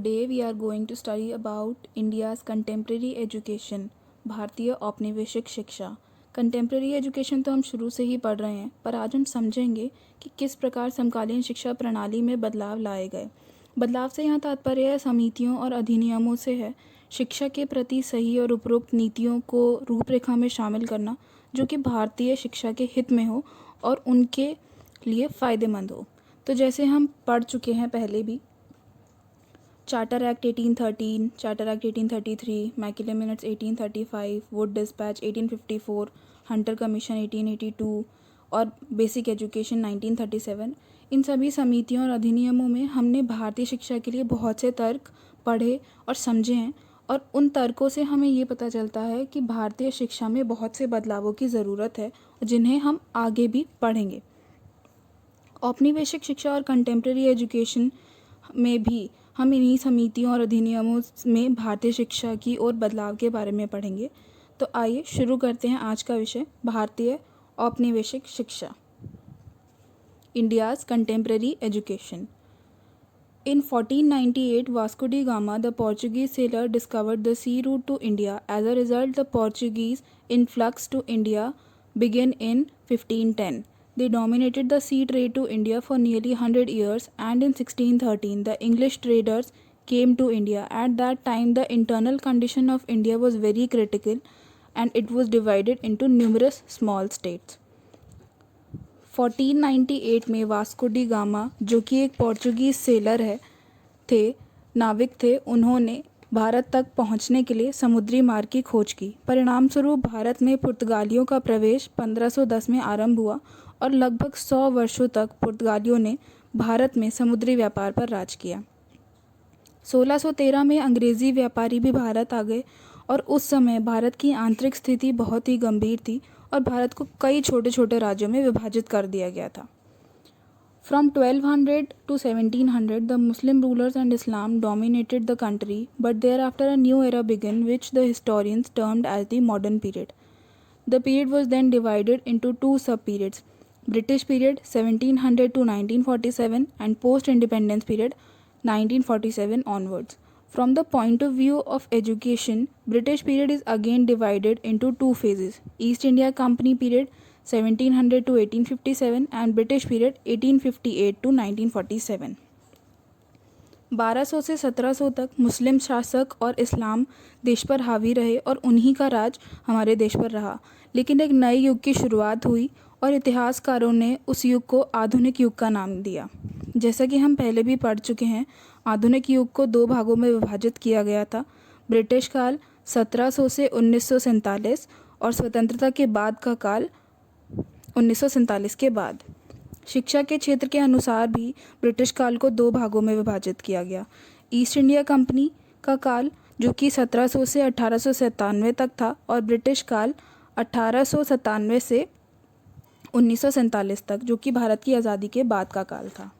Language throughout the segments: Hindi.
Today we are going to study about India's contemporary education, भारतीय औपनिवेशिक शिक्षा। कंटेम्प्रेरी एजुकेशन तो हम शुरू से ही पढ़ रहे हैं, पर आज हम समझेंगे कि किस प्रकार समकालीन शिक्षा प्रणाली में बदलाव लाए गए। बदलाव से यहाँ तात्पर्य समितियों और अधिनियमों से है, शिक्षा के प्रति सही और उपरोक्त नीतियों को रूपरेखा में शामिल करना जो कि भारतीय शिक्षा के हित में हो और उनके लिए फ़ायदेमंद हो। तो जैसे हम पढ़ चुके हैं पहले भी, charter act 1813, charter act 1833, Macaulay minutes 1835, Wood dispatch 1854, Hunter commission 1882 और बेसिक एजुकेशन 1937। इन सभी समितियों और अधिनियमों में हमने भारतीय शिक्षा के लिए बहुत से तर्क पढ़े और समझे हैं, और उन तर्कों से हमें ये पता चलता है कि भारतीय शिक्षा में बहुत से बदलावों की ज़रूरत है, जिन्हें हम आगे भी पढ़ेंगे। औपनिवेशिक शिक्षा और कंटेम्प्रेरी एजुकेशन में भी हम इन्हीं समितियों और अधिनियमों में भारतीय शिक्षा की और बदलाव के बारे में पढ़ेंगे। तो आइए शुरू करते हैं आज का विषय, भारतीय औपनिवेशिक शिक्षा, India's contemporary education. In 1498, Vasco da Gama, the Portuguese sailor, discovered the sea route to India. As a result, the Portuguese influx to India began in 1510. They dominated the sea trade to India for nearly 100 years, and in 1613, the English traders came to India. At that time, the internal condition of India was very critical, and it was divided into numerous small states. 1498 में वास्को डी गामा, जो कि एक पोर्चुगीज़ सेलर नाविक थे, उन्होंने भारत तक पहुंचने के लिए समुद्री मार्ग की खोज की। परिणामस्वरूप भारत में पुर्तगालियों का प्रवेश 1510 में आरंभ हुआ और लगभग 100 वर्षों तक पुर्तगालियों ने भारत में समुद्री व्यापार पर राज किया। 1613 में अंग्रेज़ी व्यापारी भी भारत आ गए और उस समय भारत की आंतरिक स्थिति बहुत ही गंभीर थी और भारत को कई छोटे छोटे राज्यों में विभाजित कर दिया गया था। From 1200 to 1700, the Muslim rulers and Islam dominated the country, but thereafter a new era began, which the historians termed as the modern period. The period was then divided into two sub-periods: British period 1700 to 1947 and post-independence period 1947 onwards. From the point of view of education, British period is again divided into two phases: East India Company period 1700 to 1857 and British period 1858 to 1947. 1200 से 1700 तक मुस्लिम शासक और इस्लाम देश पर हावी रहे और उन्हीं का राज हमारे देश पर रहा। लेकिन एक नए युग की शुरुआत हुई और इतिहासकारों ने उस युग को आधुनिक युग का नाम दिया। जैसा कि हम पहले भी पढ़ चुके हैं, आधुनिक युग को दो भागों में विभाजित किया गया था: ब्रिटिश काल 1700 से 1947 और स्वतंत्रता के बाद का काल 1947 के बाद। शिक्षा के क्षेत्र के अनुसार भी ब्रिटिश काल को दो भागों में विभाजित किया गया: ईस्ट इंडिया कंपनी का काल, जो कि 1700 से 1897 तक था, और ब्रिटिश काल 1897 से 1947 तक, जो कि भारत की आज़ादी के बाद का काल था।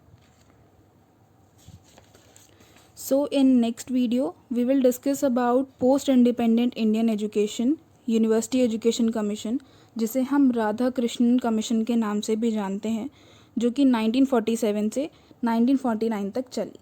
So in next video we will discuss about post independent Indian education, university education commission, जिसे हम राधा कृष्णन कमीशन के नाम से भी जानते हैं, जो कि 1947 से 1949 तक चली।